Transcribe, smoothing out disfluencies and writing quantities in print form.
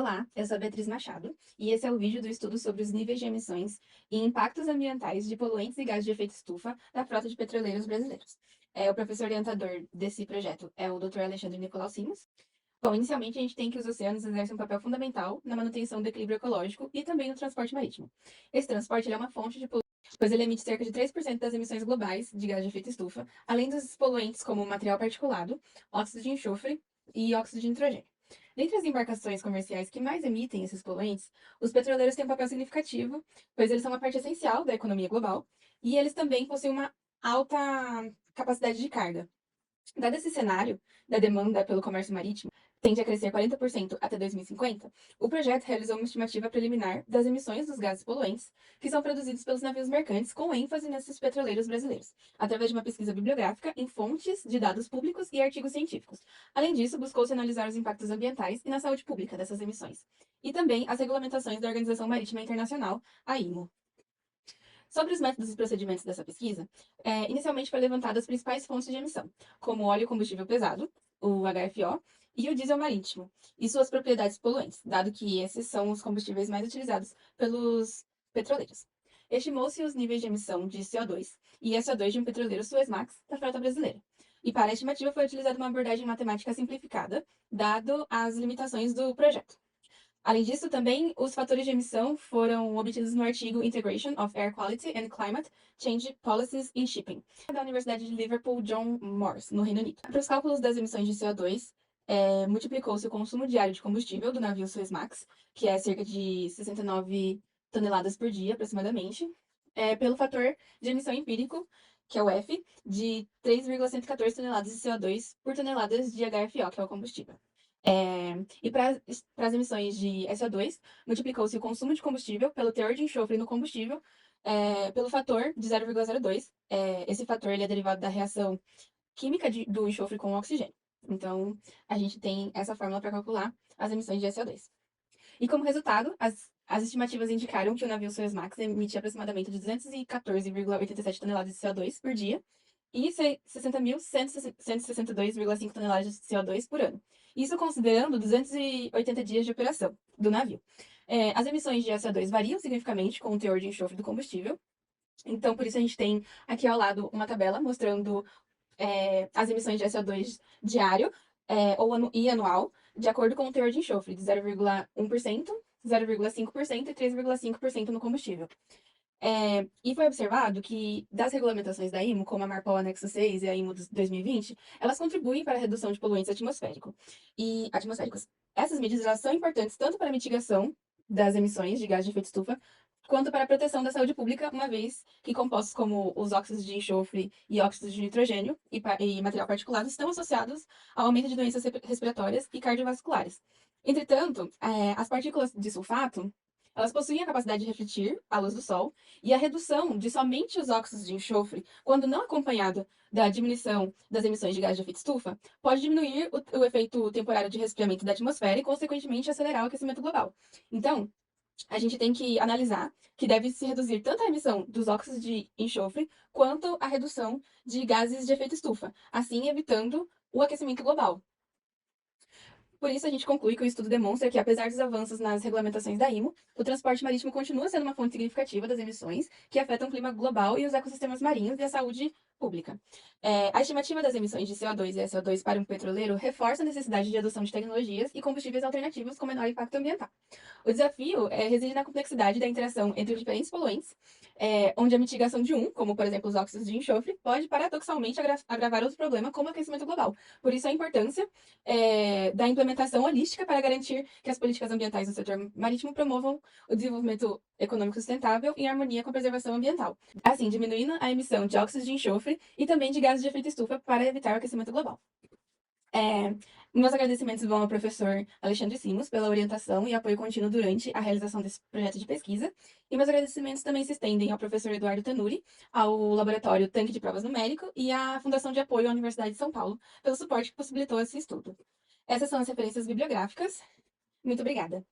Olá, eu sou a Beatriz Machado e esse é o vídeo do estudo sobre os níveis de emissões e impactos ambientais de poluentes e gases de efeito estufa da frota de petroleiros brasileiros. O professor orientador desse projeto é o Dr. Alexandre Nicolau Simos. Bom, inicialmente a gente tem que os oceanos exercem um papel fundamental na manutenção do equilíbrio ecológico e também no transporte marítimo. Esse transporte ele é uma fonte de poluição, pois ele emite cerca de 3% das emissões globais de gás de efeito estufa, além dos poluentes como material particulado, óxido de enxofre e óxido de nitrogênio. Dentre as embarcações comerciais que mais emitem esses poluentes, os petroleiros têm um papel significativo, pois eles são uma parte essencial da economia global e eles também possuem uma alta capacidade de carga. Dado esse cenário da demanda pelo comércio marítimo, tende a crescer 40% até 2050, o projeto realizou uma estimativa preliminar das emissões dos gases poluentes que são produzidos pelos navios mercantes, com ênfase nesses petroleiros brasileiros, através de uma pesquisa bibliográfica em fontes de dados públicos e artigos científicos. Além disso, buscou-se analisar os impactos ambientais e na saúde pública dessas emissões, e também as regulamentações da Organização Marítima Internacional, a IMO. Sobre os métodos e procedimentos dessa pesquisa, inicialmente foram levantadas as principais fontes de emissão, como o óleo combustível pesado, o HFO, e o diesel marítimo, e suas propriedades poluentes, dado que esses são os combustíveis mais utilizados pelos petroleiros. Estimou-se os níveis de emissão de CO2 e SO2 de um petroleiro Suezmax da frota brasileira. E para a estimativa foi utilizada uma abordagem matemática simplificada, dado as limitações do projeto. Além disso, também os fatores de emissão foram obtidos no artigo Integration of Air Quality and Climate Change Policies in Shipping, da Universidade de Liverpool John Moores, no Reino Unido. Para os cálculos das emissões de CO2, multiplicou-se o consumo diário de combustível do navio Suezmax, que é cerca de 69 toneladas por dia, aproximadamente, pelo fator de emissão empírico, que é o F, de 3,114 toneladas de CO2 por toneladas de HFO, que é o combustível. E para as emissões de SO2, multiplicou-se o consumo de combustível pelo teor de enxofre no combustível, pelo fator de 0,02. Esse fator ele é derivado da reação química do enxofre com o oxigênio. Então, a gente tem essa fórmula para calcular as emissões de SO2. E como resultado, as estimativas indicaram que o navio Suezmax emitia aproximadamente 214,87 toneladas de CO2 por dia e 60.162,5 toneladas de CO2 por ano. Isso considerando 280 dias de operação do navio. As emissões de CO2 variam significativamente com o teor de enxofre do combustível. Então, por isso a gente tem aqui ao lado uma tabela mostrando as emissões de SO2 diário e anual, de acordo com o teor de enxofre, de 0,1%, 0,5% e 3,5% no combustível. E foi observado que das regulamentações da IMO, como a Marpol Anexo 6 e a IMO 2020, elas contribuem para a redução de poluentes atmosféricos. Essas medidas elas são importantes tanto para a mitigação das emissões de gás de efeito estufa, quanto para a proteção da saúde pública, uma vez que compostos como os óxidos de enxofre e óxidos de nitrogênio e material particulado estão associados ao aumento de doenças respiratórias e cardiovasculares. Entretanto, as partículas de sulfato, elas possuem a capacidade de refletir a luz do sol, e a redução de somente os óxidos de enxofre, quando não acompanhada da diminuição das emissões de gás de efeito estufa, pode diminuir o efeito temporário de resfriamento da atmosfera e, consequentemente, acelerar o aquecimento global. Então, a gente tem que analisar que deve se reduzir tanto a emissão dos óxidos de enxofre quanto a redução de gases de efeito estufa, assim evitando o aquecimento global. Por isso, a gente conclui que o estudo demonstra que, apesar dos avanços nas regulamentações da IMO, o transporte marítimo continua sendo uma fonte significativa das emissões que afetam o clima global e os ecossistemas marinhos e a saúde pública. A estimativa das emissões de CO2 e SO2 para um petroleiro reforça a necessidade de adoção de tecnologias e combustíveis alternativos com menor impacto ambiental. O desafio reside na complexidade da interação entre diferentes poluentes, onde a mitigação de um, como por exemplo os óxidos de enxofre, pode paradoxalmente agravar outro problema, como o aquecimento global. Por isso, a importância da implementação holística para garantir que as políticas ambientais no setor marítimo promovam o desenvolvimento econômico sustentável em harmonia com a preservação ambiental, assim diminuindo a emissão de óxidos de enxofre e também de gases de efeito estufa para evitar o aquecimento global. Meus agradecimentos vão ao professor Alexandre Simos pela orientação e apoio contínuo durante a realização desse projeto de pesquisa, e meus agradecimentos também se estendem ao professor Eduardo Tanuri, ao Laboratório Tanque de Provas Numérico e à Fundação de Apoio à Universidade de São Paulo pelo suporte que possibilitou esse estudo. Essas são as referências bibliográficas. Muito obrigada.